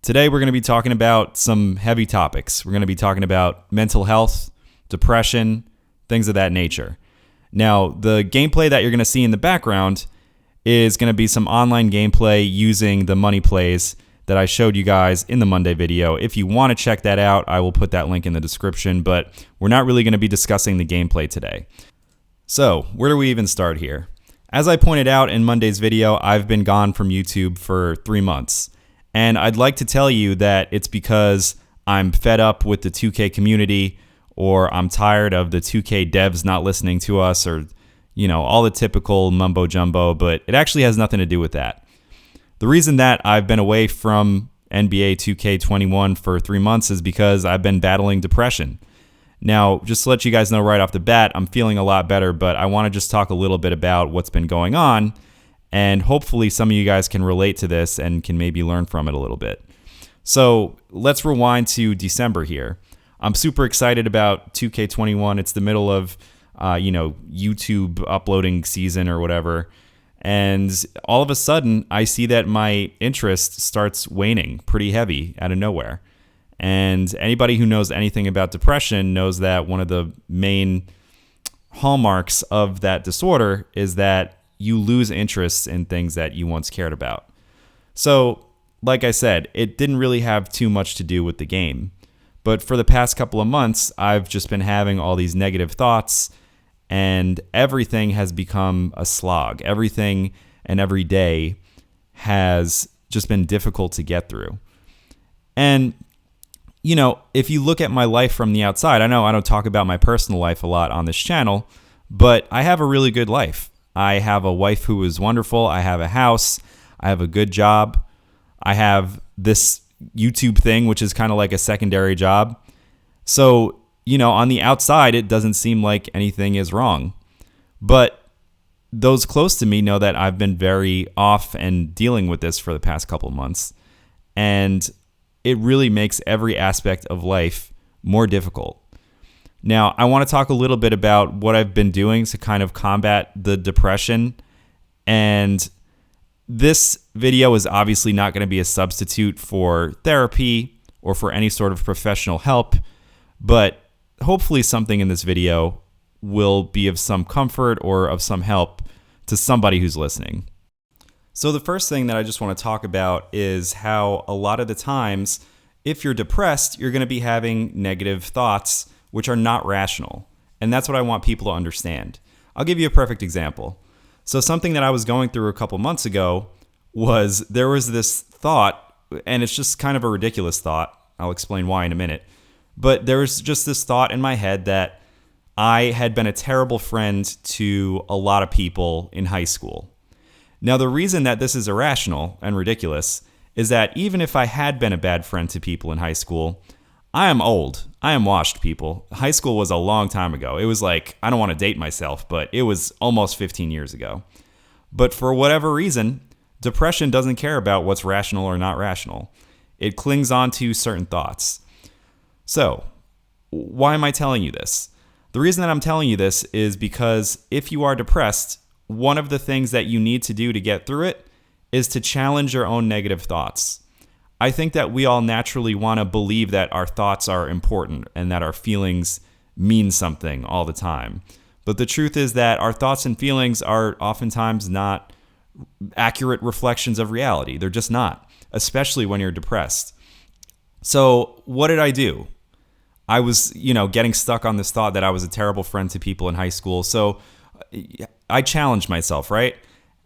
Today we're going to be talking about some heavy topics. We're going to be talking about mental health, depression, things of that nature. Now, the gameplay that you're going to see in the background is going to be some online gameplay using the money plays that I showed you guys in the Monday video. If you want to check that out, I will put that link in the description, but we're not really going to be discussing the gameplay today. So, where do we even start here? As I pointed out in Monday's video, I've been gone from YouTube for 3 months. And I'd like to tell you that it's because I'm fed up with the 2K community, or I'm tired of the 2K devs not listening to us, or, all the typical mumbo jumbo, but it actually has nothing to do with that. The reason that I've been away from NBA 2K21 for 3 months is because I've been battling depression. Now, just to let you guys know right off the bat, I'm feeling a lot better, but I want to just talk a little bit about what's been going on, and hopefully some of you guys can relate to this and can maybe learn from it a little bit. So let's rewind to December here. I'm super excited about 2K21. It's the middle of, YouTube uploading season or whatever. And all of a sudden, I see that my interest starts waning pretty heavy out of nowhere. And anybody who knows anything about depression knows that one of the main hallmarks of that disorder is that you lose interest in things that you once cared about. So, like I said, it didn't really have too much to do with the game. But for the past couple of months, I've just been having all these negative thoughts, and everything has become a slog. Everything and every day has just been difficult to get through. And, if you look at my life from the outside, I know I don't talk about my personal life a lot on this channel, but I have a really good life. I have a wife who is wonderful. I have a house. I have a good job. I have this YouTube thing, which is kind of like a secondary job. So, on the outside, it doesn't seem like anything is wrong. But those close to me know that I've been very off and dealing with this for the past couple of months. And it really makes every aspect of life more difficult. Now, I want to talk a little bit about what I've been doing to kind of combat the depression. And this video is obviously not going to be a substitute for therapy or for any sort of professional help, but hopefully something in this video will be of some comfort or of some help to somebody who's listening. So the first thing that I just want to talk about is how a lot of the times, if you're depressed, you're going to be having negative thoughts which are not rational. And that's what I want people to understand. I'll give you a perfect example. So something that I was going through a couple months ago was there was this thought, and it's just kind of a ridiculous thought. I'll explain why in a minute. But there was just this thought in my head that I had been a terrible friend to a lot of people in high school. Now, the reason that this is irrational and ridiculous is that even if I had been a bad friend to people in high school, I am old. I am washed, people. High school was a long time ago. It was like, I don't want to date myself, but it was almost 15 years ago. But for whatever reason, depression doesn't care about what's rational or not rational. It clings on to certain thoughts. So, why am I telling you this? The reason that I'm telling you this is because if you are depressed, one of the things that you need to do to get through it is to challenge your own negative thoughts. I think that we all naturally want to believe that our thoughts are important and that our feelings mean something all the time. But the truth is that our thoughts and feelings are oftentimes not accurate reflections of reality. They're just not, especially when you're depressed. So what did I do? I was, getting stuck on this thought that I was a terrible friend to people in high school. So I challenged myself, right?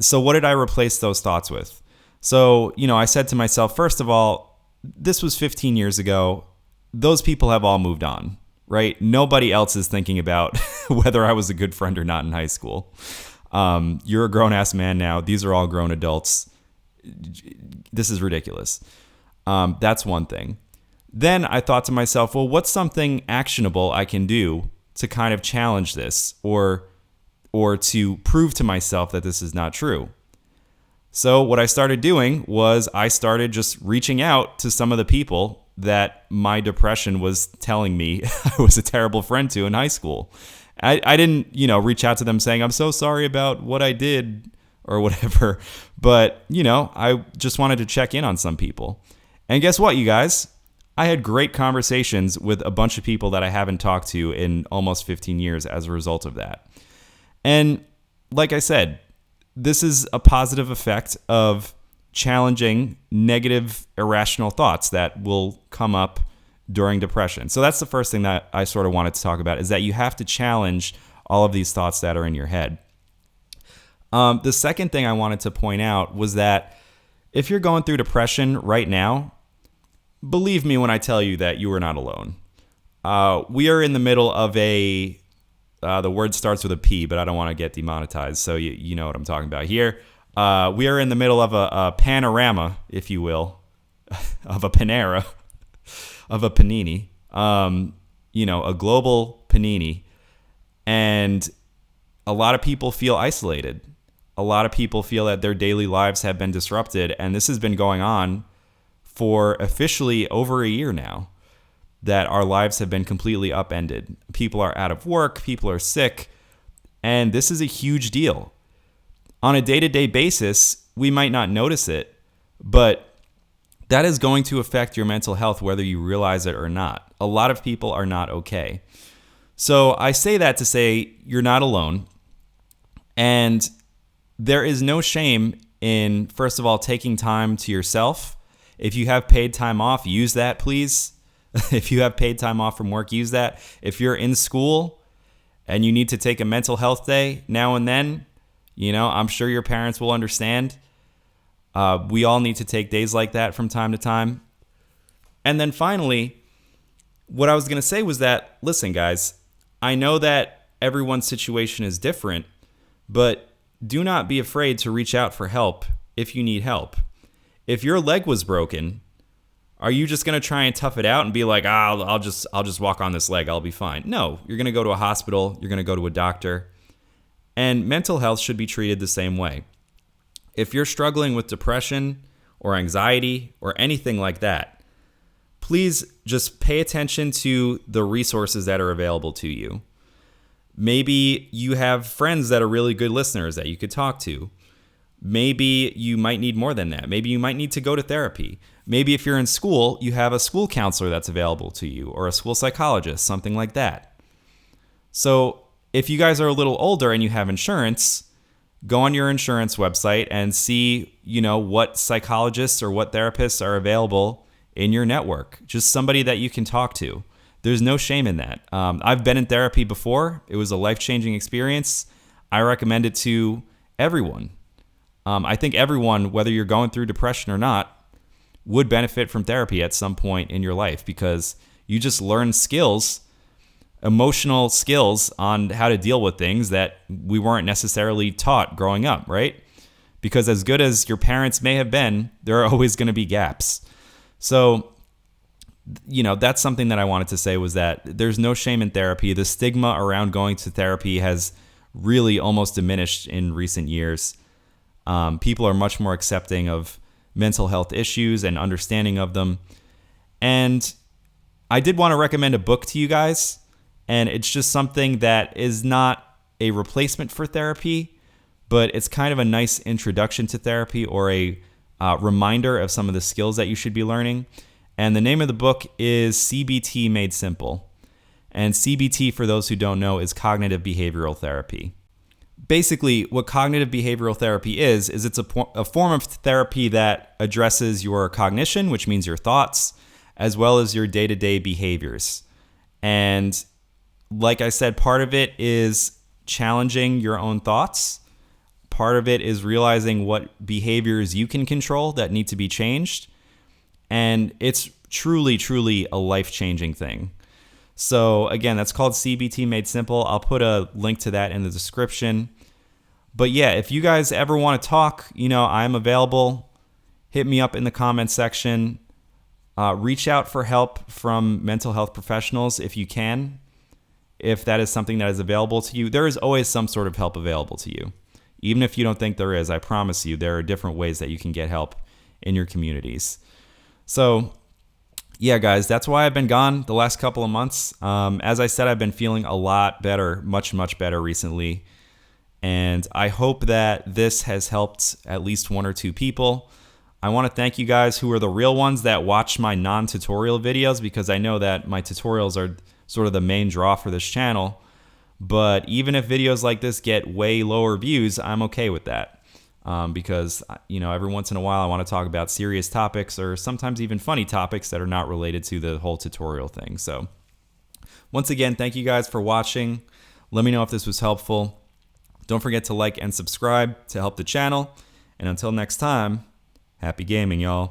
So what did I replace those thoughts with? So, I said to myself, first of all, this was 15 years ago. Those people have all moved on, right? Nobody else is thinking about whether I was a good friend or not in high school. You're a grown-ass man now. These are all grown adults. This is ridiculous. That's one thing. Then I thought to myself, well, what's something actionable I can do to kind of challenge this or to prove to myself that this is not true? So what I started doing was I started just reaching out to some of the people that my depression was telling me I was a terrible friend to in high school. I didn't, reach out to them saying, I'm so sorry about what I did or whatever. But, I just wanted to check in on some people. And guess what, you guys? I had great conversations with a bunch of people that I haven't talked to in almost 15 years as a result of that. And like I said, this is a positive effect of challenging negative, irrational thoughts that will come up during depression. So that's the first thing that I sort of wanted to talk about, is that you have to challenge all of these thoughts that are in your head. The second thing I wanted to point out was that if you're going through depression right now, believe me when I tell you that you are not alone. We are in the middle of the word starts with a P, but I don't want to get demonetized, so you know what I'm talking about here. We are in the middle of a panorama, if you will, of a Panera, of a panini, a global panini. And a lot of people feel isolated. A lot of people feel that their daily lives have been disrupted, and this has been going on for officially over a year now, that our lives have been completely upended. People are out of work, people are sick, and this is a huge deal. On a day-to-day basis, we might not notice it, but that is going to affect your mental health whether you realize it or not. A lot of people are not okay. So I say that to say you're not alone, and there is no shame in, first of all, taking time to yourself. If you have paid time off, use that, please. If you have paid time off from work, use that. If you're in school and you need to take a mental health day now and then, I'm sure your parents will understand. We all need to take days like that from time to time. And then finally, what I was going to say was that, listen, guys, I know that everyone's situation is different, but do not be afraid to reach out for help if you need help. If your leg was broken, are you just going to try and tough it out and be like, I'll just walk on this leg, I'll be fine? No, you're going to go to a hospital, you're going to go to a doctor, and mental health should be treated the same way. If you're struggling with depression or anxiety or anything like that, please just pay attention to the resources that are available to you. Maybe you have friends that are really good listeners that you could talk to. Maybe you might need more than that. Maybe you might need to go to therapy. Maybe if you're in school, you have a school counselor that's available to you, or a school psychologist, something like that. So if you guys are a little older and you have insurance, go on your insurance website and see, what psychologists or what therapists are available in your network. Just somebody that you can talk to. There's no shame in that. I've been in therapy before. It was a life-changing experience. I recommend it to everyone. I think everyone, whether you're going through depression or not, would benefit from therapy at some point in your life, because you just learn skills, emotional skills on how to deal with things that we weren't necessarily taught growing up, right? Because as good as your parents may have been, there are always going to be gaps. So, that's something that I wanted to say, was that there's no shame in therapy. The stigma around going to therapy has really almost diminished in recent years. People are much more accepting of mental health issues and understanding of them. And I did want to recommend a book to you guys, and it's just something that is not a replacement for therapy, but it's kind of a nice introduction to therapy, or a reminder of some of the skills that you should be learning. And the name of the book is CBT Made Simple. And CBT, for those who don't know, is cognitive behavioral therapy. Basically, what cognitive behavioral therapy is it's a form of therapy that addresses your cognition, which means your thoughts, as well as your day-to-day behaviors. And like I said, part of it is challenging your own thoughts. Part of it is realizing what behaviors you can control that need to be changed. And it's truly, truly a life-changing thing. So again, that's called CBT Made Simple. I'll put a link to that in the description. But yeah, if you guys ever want to talk, I'm available. Hit me up in the comments section. Reach out for help from mental health professionals if you can. If that is something that is available to you, there is always some sort of help available to you. Even if you don't think there is, I promise you, there are different ways that you can get help in your communities. So yeah, guys, that's why I've been gone the last couple of months. As I said, I've been feeling a lot better, much, much better recently. And I hope that this has helped at least one or two people. I want to thank you guys who are the real ones that watch my non-tutorial videos, because I know that my tutorials are sort of the main draw for this channel. But even if videos like this get way lower views, I'm okay with that. Because, you know, every once in a while I want to talk about serious topics, or sometimes even funny topics that are not related to the whole tutorial thing. So once again, thank you guys for watching. Let me know if this was helpful. Don't forget to like and subscribe to help the channel. And until next time, happy gaming, y'all.